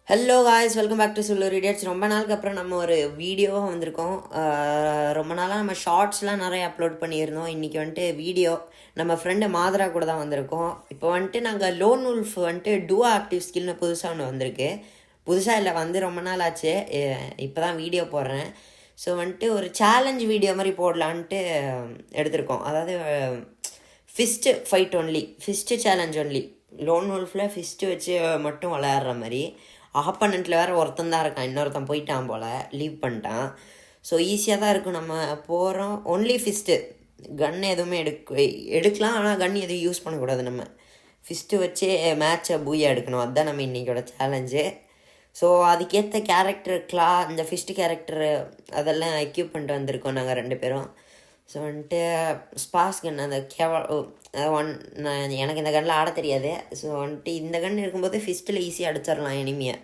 Hello guys, welcome back to Sullur idiots. ரொம்ப நாளுக்கு அப்புறம் நம்ம ஒரு வீடியோவாக வந்திருக்கோம். ரொம்ப நாளாக நம்ம ஷார்ட்ஸ்லாம் நிறைய அப்லோட் பண்ணியிருந்தோம். இன்றைக்கி வந்துட்டு வீடியோ நம்ம ஃப்ரெண்டு மாதரா கூட தான் வந்திருக்கோம். இப்போ வந்துட்டு நாங்கள் லோன் உல்ஃப் வந்துட்டு டூ ஆக்டிவ் ஸ்கில்னு புதுசாக ஒன்று வந்திருக்கு. புதுசாக இல்லை, வந்து ரொம்ப நாள் ஆச்சு. இப்போ தான் வீடியோ போடுறேன். ஸோ வந்துட்டு ஒரு சேலஞ்ச் வீடியோ மாதிரி போடலான்ட்டு எடுத்திருக்கோம். அதாவது fist fight only, fist challenge only. Lone உல்ஃபில் ஃபிஸ்ட்டு வச்சு மட்டும் விளையாடுற மாதிரி. ஆப்பனண்ட்டில் வேறு ஒருத்தன் தான் இருக்கான், இன்னொருத்தன் போயிட்டான் போல், லீவ் பண்ணிட்டான். ஸோ ஈஸியாக தான் இருக்கும். நம்ம போகிறோம் ஒன்லி ஃபிஸ்ட்டு, கன் எதுவுமே எடுக்கலாம், ஆனால் கன் எதுவும் யூஸ் பண்ணக்கூடாது. நம்ம ஃபிஸ்ட்டு வச்சு மேட்சை பூயா எடுக்கணும். அதுதான் நம்ம இன்றைக்கோட சேலஞ்சு. ஸோ அதுக்கேற்ற கேரக்டர் இந்த ஃபிஸ்ட்டு கேரக்டரு அதெல்லாம் எக்யூப் பண்ணிட்டு வந்திருக்கோம் நாங்கள் 2 பேரும். ஸோ வந்துட்டு ஸ்பாஸ் கன், அந்த எனக்கு இந்த கன்னில் ஆட தெரியாது. ஸோ வந்துட்டு இந்த கன் இருக்கும்போது ஃபிஸ்ட்டில் ஈஸியாக அடிச்சிடலாம் எனிமியை.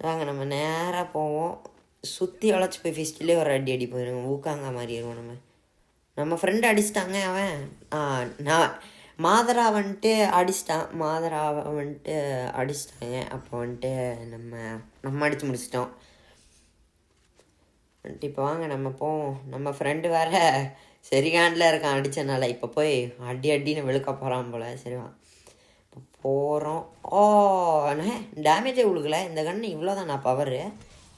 வாங்க நம்ம நேராக போவோம், சுற்றி வளைச்சி போய் ஃபிஸ்ட்டிலே ஒரு அடி போயிடுவோம். ஊக்காங்க மாதிரி இருக்கும். நம்ம ஃப்ரெண்டு அடிச்சிட்டாங்க. நான் மாதரா வந்துட்டு மாதராவை வந்துட்டு அடிச்சிட்டாங்க. அப்போ வந்துட்டு நம்ம அடித்து முடிச்சிட்டோம். வந்துட்டு இப்போ வாங்க நம்ம போவோம். நம்ம ஃப்ரெண்டு வேறு சரிகாண்டில் இருக்கான் அடித்தனால. இப்போ போய் அடின்னு வெளுக்க போகிறான் போல். சரிவா இப்போ போகிறோம். அண்ணே டேமேஜே கொடுக்கல இந்த கன்று. இவ்வளோ தான் நான் பவரு.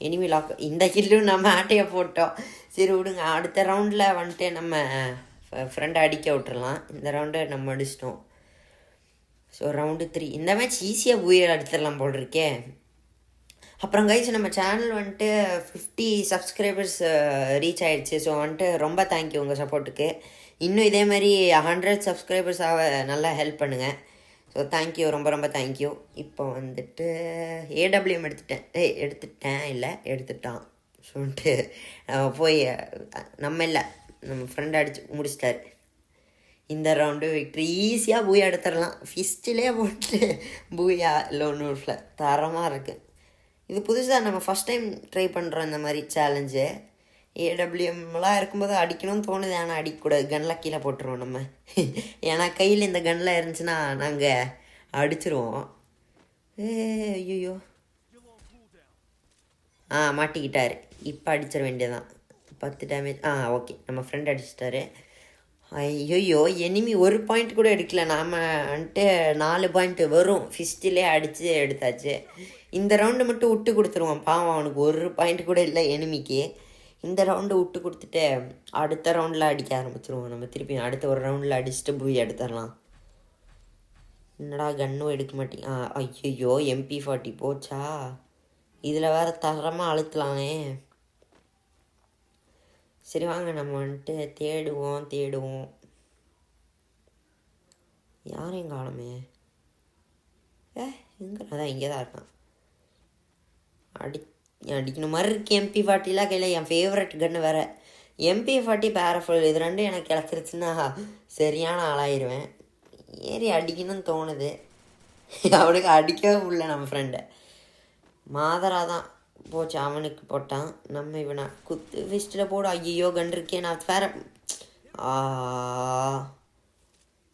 Enemy lock. இந்த கில்லும் நம்ம ஆட்டையை போட்டோம். சரி விடுங்க, அடுத்த ரவுண்டில் வந்துட்டு நம்ம ஃப்ரெண்டை அடிக்க விட்டுறலாம். இந்த ரவுண்டு நம்ம அடிச்சிட்டோம். So round 3. இந்த மேட்ச் ஈஸியாக உயிர் அடிச்சிடலாம் போல் இருக்கே. அப்புறம் கைஸ், நம்ம சேனல் வந்துட்டு 50 சப்ஸ்கிரைபர்ஸ் ரீச் ஆகிடுச்சு. ஸோ வந்துட்டு ரொம்ப தேங்க்யூ உங்கள் சப்போர்ட்டுக்கு. இன்னும் இதே மாதிரி 100 சப்ஸ்கிரைபர்ஸ் நல்லா ஹெல்ப் பண்ணுங்கள். ஸோ தேங்க்யூ, ரொம்ப ரொம்ப தேங்க்யூ. இப்போ வந்துட்டு ஏடபிள்யூஎம் எடுத்துட்டான். ஸோ வந்துட்டு போய் நம்ம ஃப்ரெண்ட் அடித்து முடிச்சிட்டாரு. இந்த ரவுண்டு விக்ட்ரி ஈஸியாக பூயா எடுத்துடலாம். ஃபிஸ்ட்டிலே போட்டு பூயா லோன் உல்ஃபில் தரமாக இருக்குது. இது புதுசாக நம்ம ஃபஸ்ட் டைம் ட்ரை பண்ணுறோம் இந்த மாதிரி சேலஞ்சு. ஏடபிள்யூஎம்லாம் இருக்கும்போது அடிக்கணும்னு தோணுது, ஆனால் அடிக்கக்கூடாது. கன்னில் கீழே போட்டுருவோம் நம்ம. ஏன்னா கையில் இந்த கன்னில் இருந்துச்சுன்னா நாங்கள் அடிச்சிருவோம். ஐயோ மாட்டிக்கிட்டார். இப்போ அடிச்சிட வேண்டியதான். 10 டேமேஜ். ஓகே, நம்ம ஃப்ரெண்ட் அடிச்சிட்டாரு. ஐயோ எனிமி ஒரு பாயிண்ட் கூட எடுக்கல. நாம் வந்துட்டு 4 பாயிண்ட்டு வரும் ஃபிஸ்ட்டிலே அடித்து எடுத்தாச்சு. இந்த ரவுண்டு மட்டும் விட்டு கொடுத்துருவோம். பாவம், அவனுக்கு ஒரு பாயிண்ட் கூட இல்லை எனிமிக்கு. இந்த ரவுண்டு விட்டு கொடுத்துட்டு அடுத்த ரவுண்டில் அடிக்க ஆரம்பிச்சிருவோம். நம்ம திருப்பி அடுத்த ஒரு ரவுண்டில் அடிச்சுட்டு போய் எடுத்துடலாம். என்னடா கன்னும் எடுக்க மாட்டேங்க. ஐயோ MP40 போச்சா. இதில் வேறு தரமாக அழுத்தலானே. சரி வாங்க நம்ம வந்துட்டு தேடுவோம். யாரையும் காணுமே. எங்கே? அதான் இங்கே தான் இருக்கான். அடிக்கணும் மாதிரி இருக்கு. MP40லாம் கையில் என் ஃபேவரட் கன்று வேறு. MP40 பேரஃபுல், இது ரெண்டும் எனக்கு கிடச்சிருச்சுன்னா சரியான ஆளாயிருவேன். ஏறி அடிக்கணும்னு தோணுது. அவனுக்கு அடிக்கவே முடியல. நம்ம ஃப்ரெண்டை மாதரா தான் போச்சு, அவனுக்கு போட்டான். நம்ம இவனை குத்து ஃபிஸ்ட்டில் போடு. ஐயோ கன் இருக்கே, நான் வேற.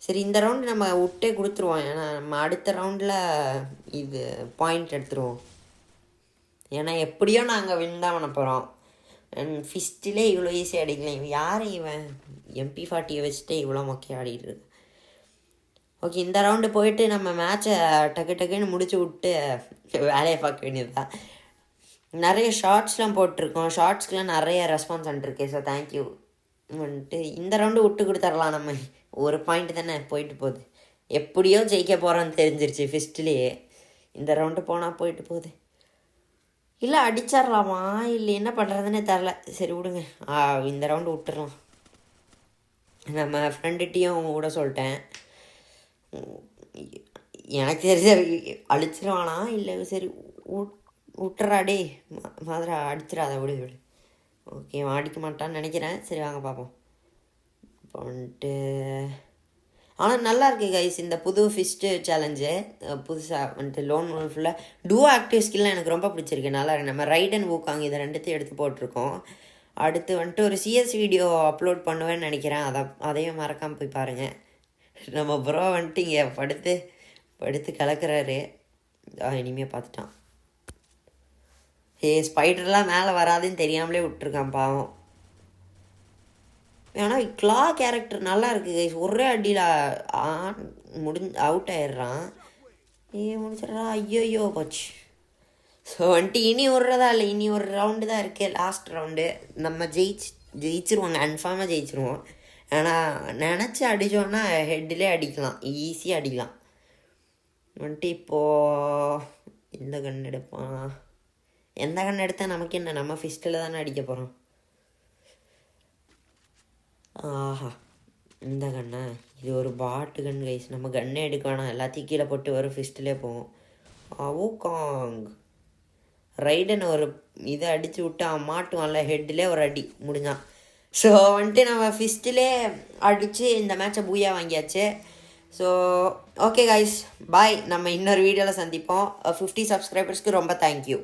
சரி இந்த ரவுண்டு நம்ம விட்டே கொடுத்துருவோம். ஏன்னா நம்ம அடுத்த ரவுண்டில் இது பாயிண்ட் எடுத்துருவோம். ஏன்னா எப்படியோ நாங்கள் வின் தான் பண்ண போகிறோம். ஃபிஸ்ட்டிலே இவ்வளோ ஈஸியாக அடிக்கலாம். யார் இவன் MP40 வச்சுட்டு இவ்வளோ மொக்கையாக ஆடிட்டு இருக்கு. ஓகே, இந்த ரவுண்டு போயிட்டு நம்ம மேட்சை டக்குன்னு முடிச்சு விட்டு வேலையை பார்க்க வேண்டியது தான். நிறைய ஷார்ட்ஸ்லாம் போட்டிருக்கோம். ஷார்ட்ஸ்க்கெலாம் நிறைய ரெஸ்பான்ஸ் வந்துருக்கு. So thank you. வந்துட்டு இந்த ரவுண்டு விட்டு கொடுத்துடலாம். நம்ம ஒரு பாயிண்ட் தானே போயிட்டு போகுது. எப்படியோ ஜெயிக்க போகிறோன்னு தெரிஞ்சிருச்சு ஃபிஸ்ட்லேயே. இந்த ரவுண்டு போனால் போயிட்டு போகுது. இல்லை அடிச்சிடலாமா இல்லை என்ன பண்ணுறதுன்னே தெரில. சரி விடுங்க, இந்த ரவுண்டு விட்டுறலாம். நம்ம ஃப்ரெண்டுகிட்டையும் விட சொல்லிட்டேன். எனக்கு தெரிஞ்ச அழிச்சிருவானா இல்லை. சரி விட்டுறாடே மாதிரி அடிச்சிடாத, விடு. ஓகே, அடிக்க மாட்டான்னு நினைக்கிறேன். சரி வாங்க பார்ப்போம். இப்போ வந்துட்டு ஆனால் நல்லா இருக்குது கைஸ் இந்த புது ஃபிஸ்ட்டு சேலஞ்சு. புதுசாக வந்துட்டு லோன் ஃபுல்லாக டூ ஆக்டிவ் ஸ்கில்லாம் எனக்கு ரொம்ப பிடிச்சிருக்கு. நல்லா இருக்கு. நம்ம ரைட் அண்ட் ஊக்காங்க இதை ரெண்டுத்தையும் எடுத்து போட்டிருக்கோம். அடுத்து வந்துட்டு ஒரு CS வீடியோ அப்லோட் பண்ணுவேன்னு நினைக்கிறேன். அதையும் மறக்காமல் போய் பாருங்கள். நம்ம ப்ரோ வந்துட்டு இங்கே படுத்து கலக்கிறாரு. இனிமேல் பார்த்துட்டான். ஸ்பைடர்லாம் மேலே வராதுன்னு தெரியாமலே விட்டுருக்கான் பாவம். ஆனால் கிளா கேரக்டர் நல்லா இருக்குது கைஸ். ஒரே அடியில் அவுட் ஆயிடுறான். முடிச்சிடறா. ஐயோ போச்சு. ஸோ வந்துட்டு இனி விட்றதா இல்லை, இனி ஒரு ரவுண்டு தான் இருக்குது, லாஸ்ட் ரவுண்டு. நம்ம ஜெயிச்சிருவோம், கன்ஃபார்மாக ஜெயிச்சிருவோம். ஆனால் நினச்சி அடித்தோன்னா ஹெட்டிலே அடிக்கலாம், ஈஸியாக அடிக்கலாம். வந்துட்டு இப்போது எந்த கண் எடுப்பான்? எந்த கண் எடுத்தால் நமக்கு என்ன, நம்ம ஃபிஸ்ட்டில் தானே அடிக்க போகிறோம். ஆஹா, இந்த கண்ணா? இது ஒரு பாட்டு கண் கைஸ். நம்ம கண்ணே எடுக்க வேணாம், எல்லாத்தையும் கீழே போட்டு வரும், ஃபிஸ்ட்டிலே போவோம். ஊகாங் ரைடன் ஒரு இதை அடித்து விட்டு அவன் மாட்டுவான்ல, ஹெட்டிலே ஒரு அடி முடிஞ்சான். ஸோ வந்துட்டு நம்ம ஃபிஸ்ட்டிலே அடித்து இந்த மேட்சை பூயா வாங்கியாச்சு. ஸோ ஓகே கைஸ், பாய். நம்ம இன்னொரு வீடியோவில் சந்திப்போம். 50 சப்ஸ்கிரைபர்ஸ்க்கு ரொம்ப தேங்க்யூ.